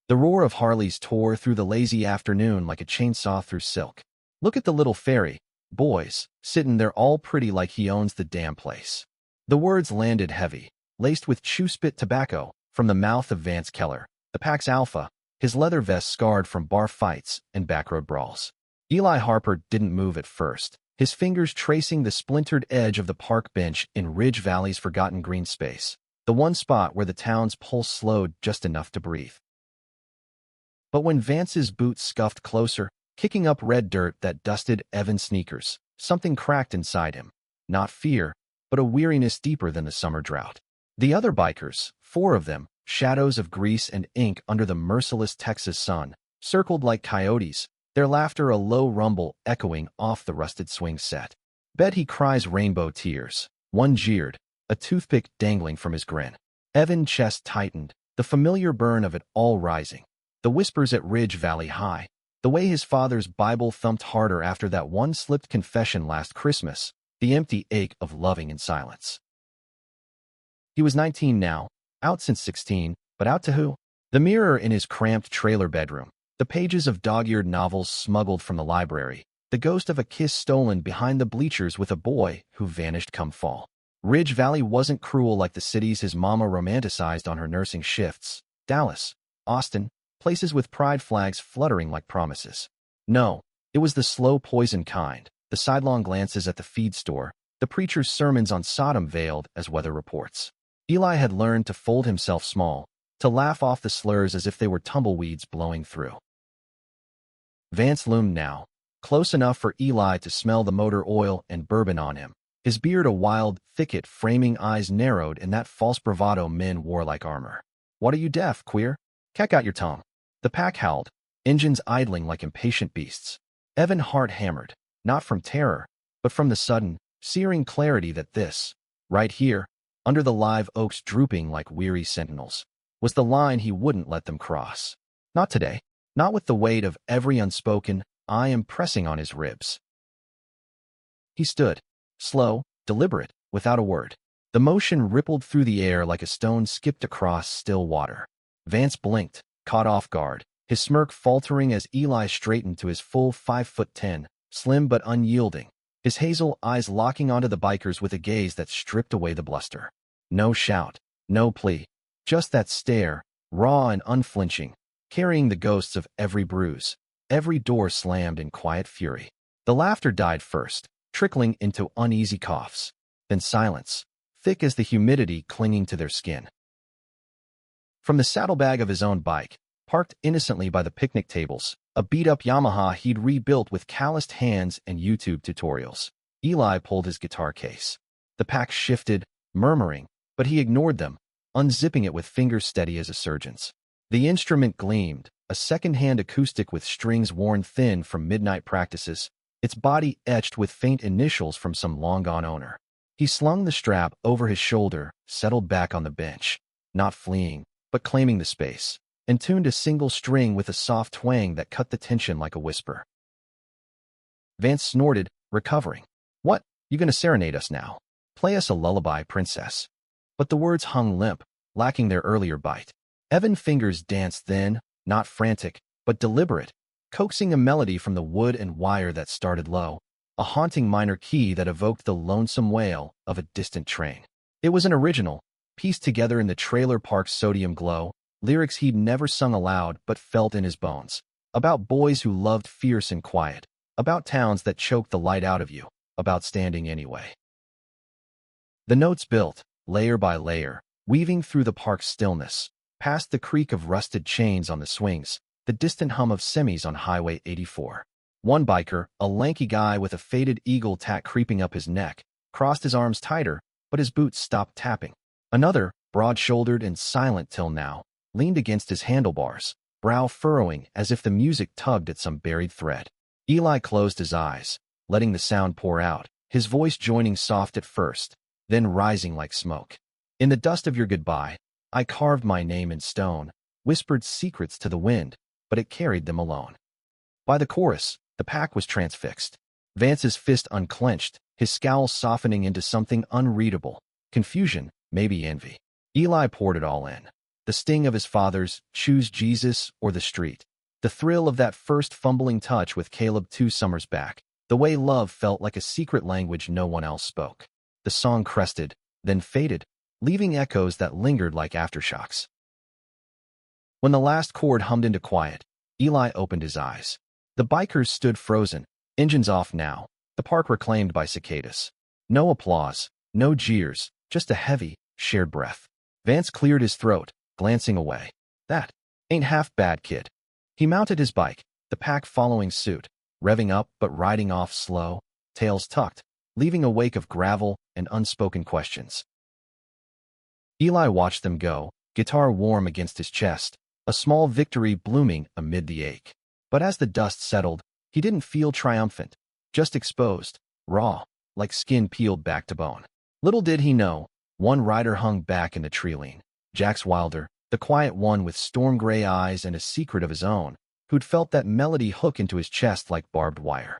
The roar of Harleys tore through the lazy afternoon like a chainsaw through silk. Look at the little fairy, boys, sitting there all pretty like he owns the damn place. The words landed heavy, laced with chew-spit tobacco, from the mouth of Vance Keller, the pack's alpha, his leather vest scarred from bar fights and backroad brawls. Eli Harper didn't move at first, his fingers tracing the splintered edge of the park bench in Ridge Valley's forgotten green space, the one spot where the town's pulse slowed just enough to breathe. But when Vance's boots scuffed closer, kicking up red dirt that dusted Evan's sneakers, something cracked inside him. Not fear, but a weariness deeper than the summer drought. The other bikers, 4 of them, shadows of grease and ink under the merciless Texas sun, circled like coyotes, their laughter a low rumble echoing off the rusted swing set. Bet he cries rainbow tears. One jeered, a toothpick dangling from his grin. Evan's chest tightened, the familiar burn of it all rising. The whispers at Ridge Valley High, the way his father's Bible thumped harder after that one slipped confession last Christmas, the empty ache of loving in silence. He was 19 now, out since 16, but out to who? The mirror in his cramped trailer bedroom, the pages of dog-eared novels smuggled from the library, the ghost of a kiss stolen behind the bleachers with a boy who vanished come fall. Ridge Valley wasn't cruel like the cities his mama romanticized on her nursing shifts. Dallas, Austin, places with pride flags fluttering like promises. No, it was the slow poison kind, the sidelong glances at the feed store, the preacher's sermons on Sodom veiled as weather reports. Eli had learned to fold himself small, to laugh off the slurs as if they were tumbleweeds blowing through. Vance loomed now, close enough for Eli to smell the motor oil and bourbon on him, his beard a wild, thicket framing eyes narrowed in that false bravado men wore like armor. What are you deaf, queer? Keck out your tongue. The pack howled, engines idling like impatient beasts. Evan's heart hammered, not from terror, but from the sudden, searing clarity that this, right here, under the live oaks drooping like weary sentinels, was the line he wouldn't let them cross. Not today, not with the weight of every unspoken "I am" pressing on his ribs. He stood, slow, deliberate, without a word. The motion rippled through the air like a stone skipped across still water. Vance blinked, caught off guard, his smirk faltering as Eli straightened to his full 5'10", slim but unyielding, his hazel eyes locking onto the bikers with a gaze that stripped away the bluster. No shout, no plea, just that stare, raw and unflinching, carrying the ghosts of every bruise. Every door slammed in quiet fury. The laughter died first, trickling into uneasy coughs, then silence, thick as the humidity clinging to their skin. From the saddlebag of his own bike, parked innocently by the picnic tables, a beat-up Yamaha he'd rebuilt with calloused hands and YouTube tutorials, Eli pulled his guitar case. The pack shifted, murmuring, but he ignored them, unzipping it with fingers steady as a surgeon's. The instrument gleamed, a second-hand acoustic with strings worn thin from midnight practices, its body etched with faint initials from some long-gone owner. He slung the strap over his shoulder, settled back on the bench, not fleeing, but claiming the space, and tuned a single string with a soft twang that cut the tension like a whisper. Vance snorted, recovering. What, you gonna serenade us now? Play us a lullaby, princess. But the words hung limp, lacking their earlier bite. Evan's fingers danced then, not frantic, but deliberate, coaxing a melody from the wood and wire that started low, a haunting minor key that evoked the lonesome wail of a distant train. It was an original, pieced together in the trailer park's sodium glow, lyrics he'd never sung aloud but felt in his bones, about boys who loved fierce and quiet, about towns that choked the light out of you, about standing anyway. The notes built, layer by layer, weaving through the park's stillness, past the creak of rusted chains on the swings, the distant hum of semis on Highway 84. One biker, a lanky guy with a faded eagle tat creeping up his neck, crossed his arms tighter, but his boots stopped tapping. Another, broad-shouldered and silent till now, leaned against his handlebars, brow furrowing as if the music tugged at some buried thread. Eli closed his eyes, letting the sound pour out, his voice joining soft at first, then rising like smoke. In the dust of your goodbye, I carved my name in stone, whispered secrets to the wind, but it carried them alone. By the chorus, the pack was transfixed. Vance's fist unclenched, his scowl softening into something unreadable. Confusion, maybe envy. Eli poured it all in. The sting of his father's choose Jesus or the street. The thrill of that first fumbling touch with Caleb 2 summers back. The way love felt like a secret language no one else spoke. The song crested, then faded, leaving echoes that lingered like aftershocks. When the last chord hummed into quiet, Eli opened his eyes. The bikers stood frozen, engines off now, the park reclaimed by cicadas. No applause, no jeers, just a heavy, shared breath. Vance cleared his throat, glancing away. That ain't half bad, kid. He mounted his bike, the pack following suit, revving up but riding off slow, tails tucked, leaving a wake of gravel and unspoken questions. Eli watched them go, guitar warm against his chest, a small victory blooming amid the ache. But as the dust settled, he didn't feel triumphant, just exposed, raw, like skin peeled back to bone. Little did he know, one rider hung back in the tree lean. Jax Wilder, the quiet one with storm-gray eyes and a secret of his own, who'd felt that melody hook into his chest like barbed wire.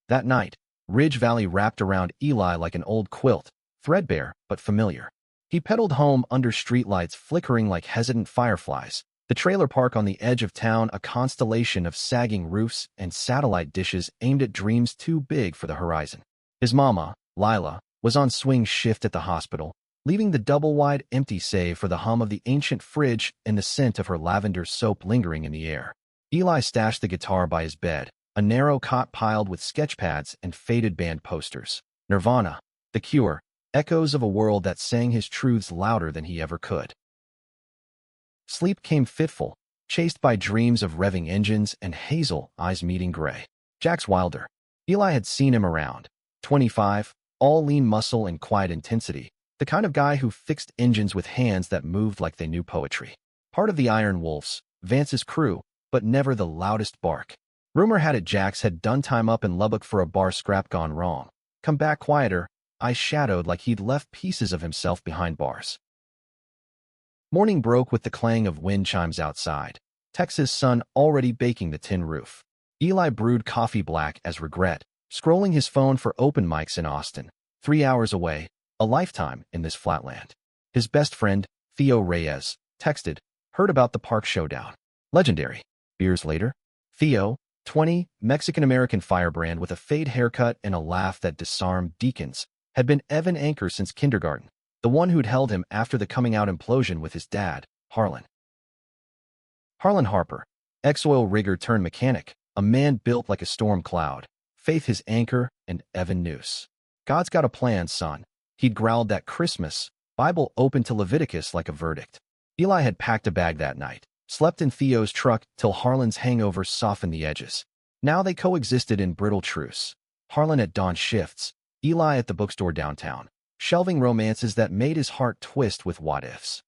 That night, Ridge Valley wrapped around Eli like an old quilt, threadbare but familiar. He pedaled home under streetlights flickering like hesitant fireflies, the trailer park on the edge of town a constellation of sagging roofs and satellite dishes aimed at dreams too big for the horizon. His mama, Lila, was on swing shift at the hospital, leaving the double-wide empty save for the hum of the ancient fridge and the scent of her lavender soap lingering in the air. Eli stashed the guitar by his bed, a narrow cot piled with sketchpads and faded band posters. Nirvana, The Cure, echoes of a world that sang his truths louder than he ever could. Sleep came fitful, chased by dreams of revving engines and hazel eyes meeting gray. Jax Wilder. Eli had seen him around. 25, all lean muscle and quiet intensity, the kind of guy who fixed engines with hands that moved like they knew poetry. Part of the Iron Wolves, Vance's crew, but never the loudest bark. Rumor had it Jax had done time up in Lubbock for a bar scrap gone wrong. Come back quieter, eyes shadowed like he'd left pieces of himself behind bars. Morning broke with the clang of wind chimes outside, Texas sun already baking the tin roof. Eli brewed coffee black as regret, scrolling his phone for open mics in Austin. 3 hours away, a lifetime in this flatland. His best friend, Theo Reyes, texted, heard about the park showdown. Legendary. Years later, Theo, 20, Mexican-American firebrand with a fade haircut and a laugh that disarmed deacons, had been Evan Anchor since kindergarten, the one who'd held him after the coming-out implosion with his dad, Harlan. Harlan Harper, ex-oil rigger turned mechanic, a man built like a storm cloud, Faith his anchor, and Evan noose. God's got a plan, son. He'd growled that Christmas, Bible open to Leviticus like a verdict. Eli had packed a bag that night, slept in Theo's truck till Harlan's hangover softened the edges. Now they coexisted in brittle truce. Harlan at dawn shifts, Eli at the bookstore downtown, shelving romances that made his heart twist with what-ifs.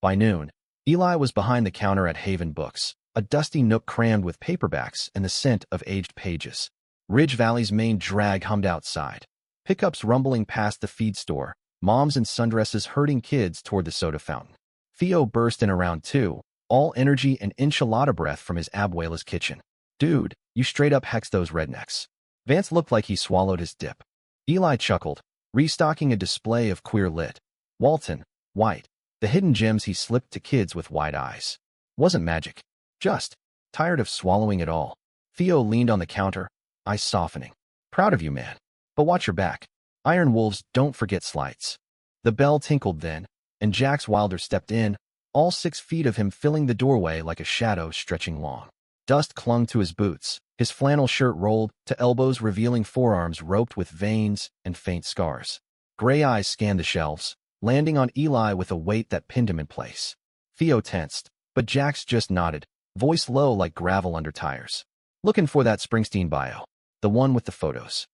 By noon, Eli was behind the counter at Haven Books, a dusty nook crammed with paperbacks and the scent of aged pages. Ridge Valley's main drag hummed outside, pickups rumbling past the feed store, moms in sundresses herding kids toward the soda fountain. Theo burst in around 2, all energy and enchilada breath from his abuela's kitchen. Dude, you straight up hexed those rednecks. Vance looked like he swallowed his dip. Eli chuckled, restocking a display of queer lit. Walton, White, the hidden gems he slipped to kids with wide eyes. Wasn't magic. Just tired of swallowing it all. Theo leaned on the counter, eyes softening. Proud of you, man. But watch your back. Iron Wolves don't forget slights. The bell tinkled then, and Jax Wilder stepped in, all 6 feet of him filling the doorway like a shadow stretching long. Dust clung to his boots, his flannel shirt rolled to elbows revealing forearms roped with veins and faint scars. Gray eyes scanned the shelves, landing on Eli with a weight that pinned him in place. Theo tensed, but Jax just nodded, voice low like gravel under tires. Looking for that Springsteen bio, the one with the photos.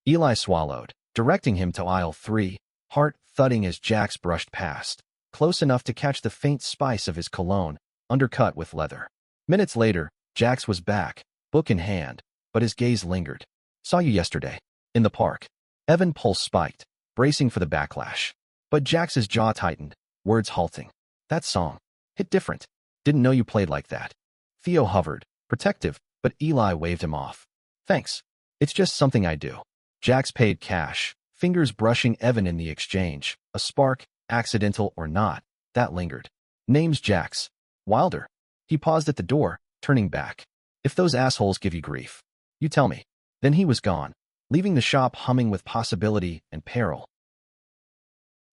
Eli swallowed, directing him to aisle 3, heart thudding as Jax brushed past, close enough to catch the faint spice of his cologne, undercut with leather. Minutes later, Jax was back, book in hand, but his gaze lingered. Saw you yesterday, in the park. Evan pulse spiked, bracing for the backlash. But Jax's jaw tightened, words halting. That song. Hit different. Didn't know you played like that. Theo hovered, protective, but Eli waved him off. Thanks. It's just something I do. Jax paid cash, fingers brushing Evan in the exchange, a spark, accidental or not, that lingered. Name's Jax. Wilder. He paused at the door, turning back. If those assholes give you grief, you tell me. Then he was gone, leaving the shop humming with possibility and peril.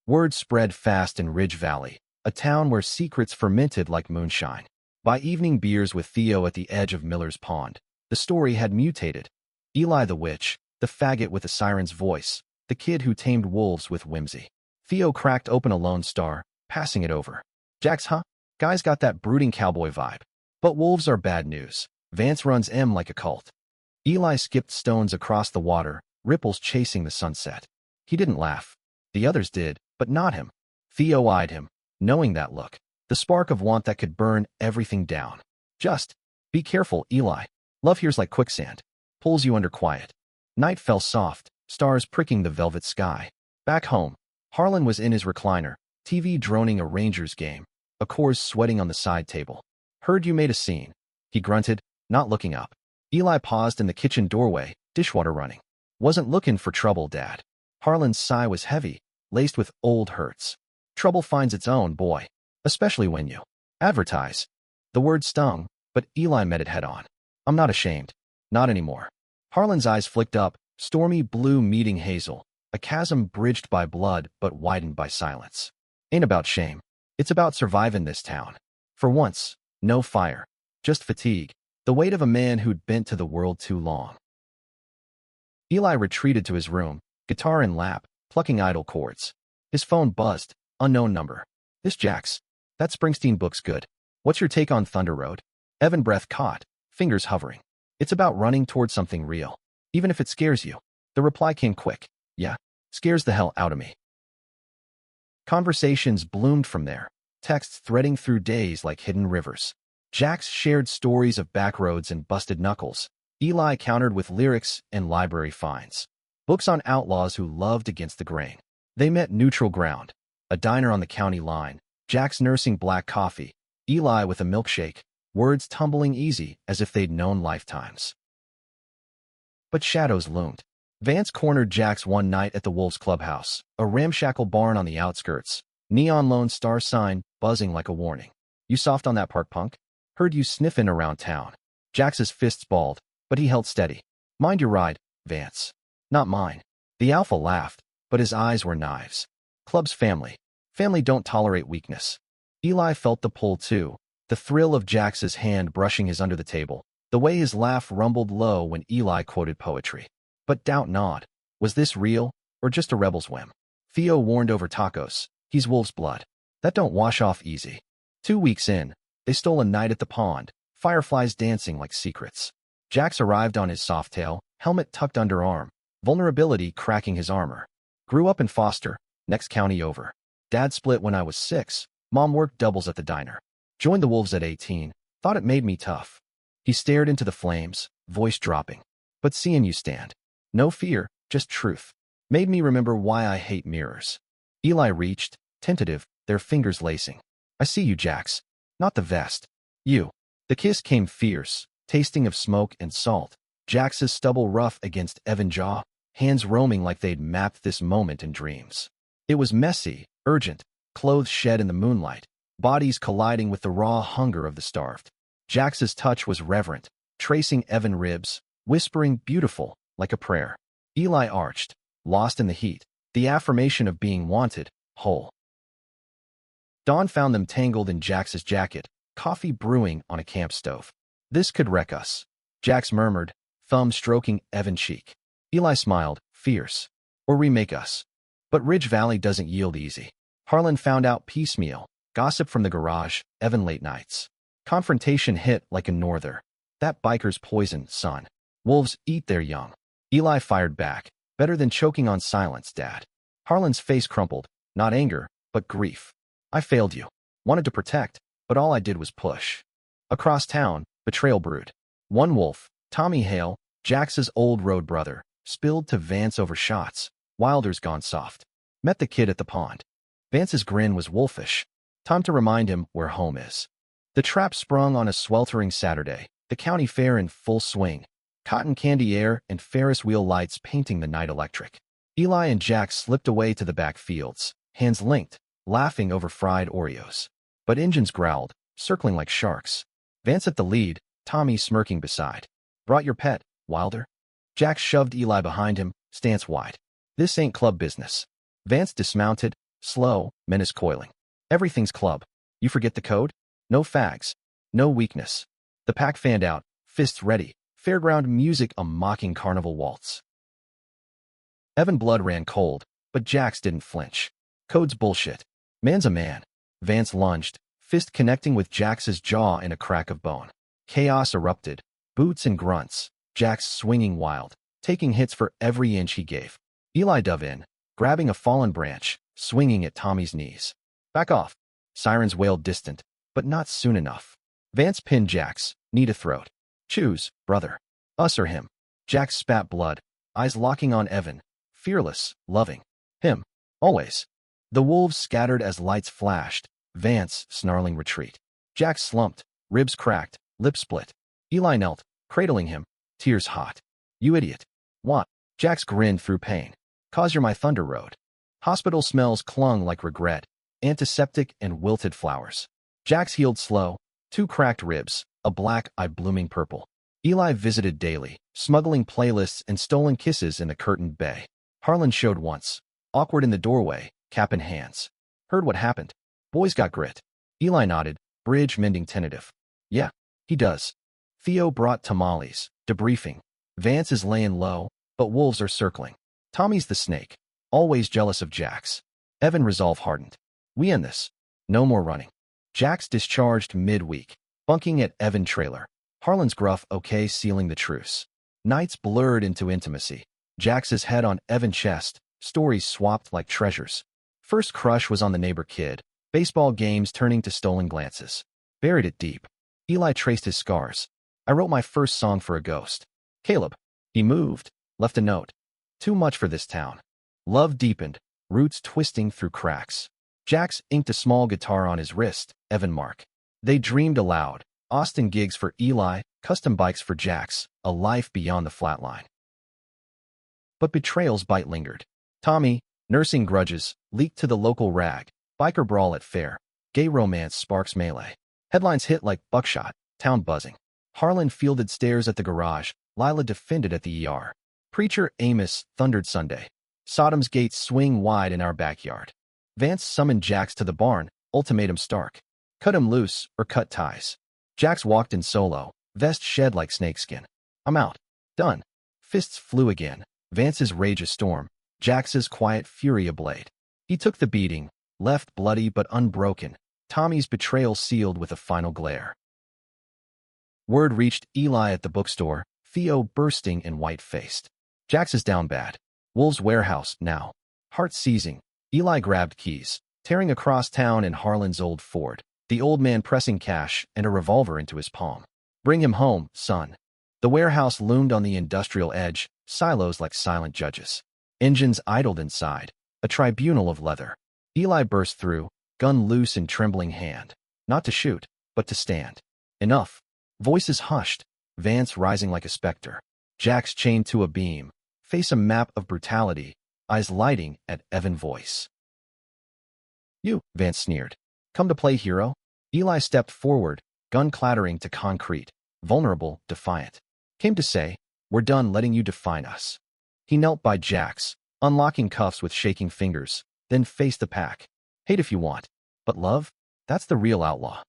Word spread fast in Ridge Valley, a town where secrets fermented like moonshine. By evening beers with Theo at the edge of Miller's Pond, the story had mutated. Eli the witch, the faggot with a siren's voice, the kid who tamed wolves with whimsy. Theo cracked open a Lone Star, passing it over. Jax, huh? Guy's got that brooding cowboy vibe. But wolves are bad news. Vance runs M like a cult. Eli skipped stones across the water, ripples chasing the sunset. He didn't laugh. The others did, but not him. Theo eyed him, knowing that look. The spark of want that could burn everything down. Just be careful, Eli. Love here's like quicksand. Pulls you under quiet. Night fell soft, stars pricking the velvet sky. Back home, Harlan was in his recliner, TV droning a Rangers game, a Coors sweating on the side table. Heard you made a scene. He grunted, not looking up. Eli paused in the kitchen doorway, dishwater running. Wasn't looking for trouble, Dad. Harlan's sigh was heavy, laced with old hurts. Trouble finds its own, boy. Especially when you advertise. The word stung, but Eli met it head on. I'm not ashamed. Not anymore. Harlan's eyes flicked up, stormy blue meeting hazel, a chasm bridged by blood but widened by silence. Ain't about shame. It's about surviving this town. For once, no fire. Just fatigue. The weight of a man who'd bent to the world too long. Eli retreated to his room, guitar in lap, plucking idle chords. His phone buzzed. Unknown number. This Jax. That Springsteen book's good. What's your take on Thunder Road? Evan breath caught, fingers hovering. It's about running towards something real, even if it scares you. The reply came quick. Yeah, scares the hell out of me. Conversations bloomed from there, texts threading through days like hidden rivers. Jax shared stories of backroads and busted knuckles. Eli countered with lyrics and library finds. Books on outlaws who loved against the grain. They met neutral ground. A diner on the county line. Jax nursing black coffee. Eli with a milkshake. Words tumbling easy as if they'd known lifetimes. But shadows loomed. Vance cornered Jax one night at the Wolves Clubhouse, a ramshackle barn on the outskirts. Neon Lone Star sign buzzing like a warning. You soft on that park, punk? Heard you sniffing around town. Jax's fists balled, but he held steady. Mind your ride, Vance. Not mine. The alpha laughed, but his eyes were knives. Club's family. Family don't tolerate weakness. Eli felt the pull too, the thrill of Jax's hand brushing his under the table, the way his laugh rumbled low when Eli quoted poetry. But doubt not. Was this real, or just a rebel's whim? Theo warned over tacos. He's wolf's blood. That don't wash off easy. 2 weeks in, they stole a night at the pond, fireflies dancing like secrets. Jax arrived on his softail, helmet tucked under arm, vulnerability cracking his armor. Grew up in Foster, next county over. Dad split when I was 6, Mom worked doubles at the diner. Joined the Wolves at 18, thought it made me tough. He stared into the flames, voice dropping. But seeing you stand. No fear, just truth. Made me remember why I hate mirrors. Eli reached, tentative, their fingers lacing. I see you, Jax. Not the vest. You. The kiss came fierce, tasting of smoke and salt. Jax's stubble rough against Evan's jaw, hands roaming like they'd mapped this moment in dreams. It was messy, urgent, clothes shed in the moonlight, bodies colliding with the raw hunger of the starved. Jax's touch was reverent, tracing Evan's ribs, whispering beautiful, like a prayer. Eli arched, lost in the heat, the affirmation of being wanted, whole. Dawn found them tangled in Jax's jacket, coffee brewing on a camp stove. This could wreck us, Jax murmured, thumb stroking Evan's cheek. Eli smiled, fierce. Or remake us. But Ridge Valley doesn't yield easy. Harlan found out piecemeal, gossip from the garage, Evan late nights. Confrontation hit like a norther. That biker's poison, son. Wolves eat their young. Eli fired back. Better than choking on silence, Dad. Harlan's face crumpled, not anger, but grief. I failed you. Wanted to protect, but all I did was push. Across town, betrayal brewed. One wolf, Tommy Hale, Jax's old road brother, spilled to Vance over shots. Wilder's gone soft. Met the kid at the pond. Vance's grin was wolfish. Time to remind him where home is. The trap sprung on a sweltering Saturday, the county fair in full swing. Cotton candy air and Ferris wheel lights painting the night electric. Eli and Jax slipped away to the back fields, hands linked, laughing over fried Oreos. But engines growled, circling like sharks. Vance at the lead, Tommy smirking beside. Brought your pet, Wilder? Jax shoved Eli behind him, stance wide. This ain't club business. Vance dismounted, slow, menace coiling. Everything's club. You forget the code? No fags. No weakness. The pack fanned out, fists ready, fairground music a mocking carnival waltz. Evan blood ran cold, but Jax didn't flinch. Code's bullshit. Man's a man. Vance lunged, fist connecting with Jax's jaw in a crack of bone. Chaos erupted, boots and grunts, Jax swinging wild, taking hits for every inch he gave. Eli dove in, grabbing a fallen branch, swinging at Tommy's knees. Back off. Sirens wailed distant, but not soon enough. Vance pinned Jax, knee to throat. Choose, brother. Us or him. Jax spat blood, eyes locking on Evan, fearless, loving. Him. Always. The wolves scattered as lights flashed, Vance snarling retreat. Jax slumped, ribs cracked, lips split. Eli knelt, cradling him, tears hot. You idiot. What? Jax grinned through pain. 'Cause you're my Thunder Road. Hospital smells clung like regret, antiseptic and wilted flowers. Jax healed slow, 2 cracked ribs, a black eye blooming purple. Eli visited daily, smuggling playlists and stolen kisses in the curtained bay. Harlan showed once, awkward in the doorway, cap in hands. Heard what happened. Boys got grit. Eli nodded, bridge mending tentative. Yeah, he does. Theo brought tamales, debriefing. Vance is laying low, but wolves are circling. Tommy's the snake, always jealous of Jax. Evan resolve hardened. We end this. No more running. Jax discharged midweek, bunking at Evan trailer. Harlan's gruff okay sealing the truce. Nights blurred into intimacy. Jax's head on Evan's chest, stories swapped like treasures. First crush was on the neighbor kid, baseball games turning to stolen glances. Buried it deep. Eli traced his scars. I wrote my first song for a ghost. Caleb. He moved, left a note. Too much for this town. Love deepened, roots twisting through cracks. Jax inked a small guitar on his wrist, Evan Mark. They dreamed aloud, Austin gigs for Eli, custom bikes for Jax, a life beyond the flatline. But betrayal's bite lingered. Tommy, nursing grudges, leaked to the local rag, biker brawl at fair, gay romance sparks melee. Headlines hit like buckshot, town buzzing. Harlan fielded stares at the garage, Lila defended at the ER. Preacher Amos thundered Sunday. Sodom's gates swing wide in our backyard. Vance summoned Jax to the barn, ultimatum stark. Cut him loose or cut ties. Jax walked in solo, vest shed like snakeskin. I'm out. Done. Fists flew again, Vance's rage a storm, Jax's quiet fury ablade. He took the beating, left bloody but unbroken, Tommy's betrayal sealed with a final glare. Word reached Eli at the bookstore, Theo bursting and white-faced. Jax is down bad. Wolves' warehouse, now. Heart seizing, Eli grabbed keys, tearing across town in Harlan's old Ford, the old man pressing cash and a revolver into his palm. Bring him home, son. The warehouse loomed on the industrial edge, silos like silent judges. Engines idled inside, a tribunal of leather. Eli burst through, gun loose in trembling hand. Not to shoot, but to stand. Enough. Voices hushed, Vance rising like a specter. Jax chained to a beam, face a map of brutality, eyes lighting at Evan voice. You, Vance sneered. Come to play hero? Eli stepped forward, gun clattering to concrete, vulnerable, defiant. Came to say, we're done letting you define us. He knelt by Jax, unlocking cuffs with shaking fingers, then faced the pack. Hate if you want, but love? That's the real outlaw.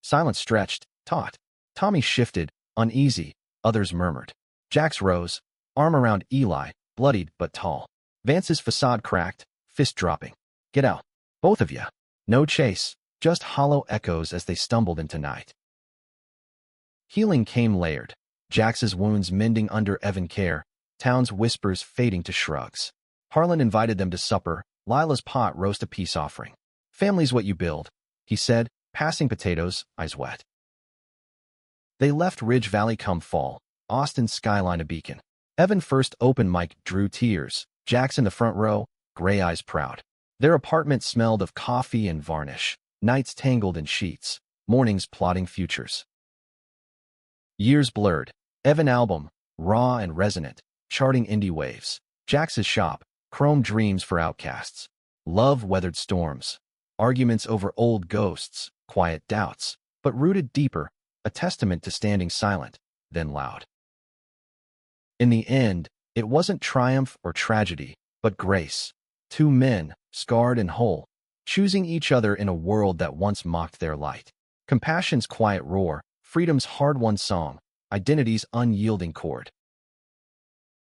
Silence stretched, taut. Tommy shifted, uneasy, others murmured. Jax rose, arm around Eli, bloodied but tall. Vance's facade cracked, fist dropping. Get out. Both of you. No chase, just hollow echoes as they stumbled into night. Healing came layered, Jax's wounds mending under Evan care, town's whispers fading to shrugs. Harlan invited them to supper, Lila's pot roast a peace offering. Family's what you build, he said, passing potatoes, eyes wet. They left Ridge Valley come fall, Austin's skyline a beacon. Evan first open mic drew tears, Jax in the front row, gray eyes proud. Their apartment smelled of coffee and varnish, nights tangled in sheets, mornings plotting futures. Years blurred, Evan album, raw and resonant, charting indie waves. Jax's shop, chrome dreams for outcasts. Love weathered storms. Arguments over old ghosts, quiet doubts, but rooted deeper, a testament to standing silent, then loud. In the end, it wasn't triumph or tragedy, but grace. Two men, scarred and whole, choosing each other in a world that once mocked their light. Compassion's quiet roar, freedom's hard-won song, identity's unyielding chord.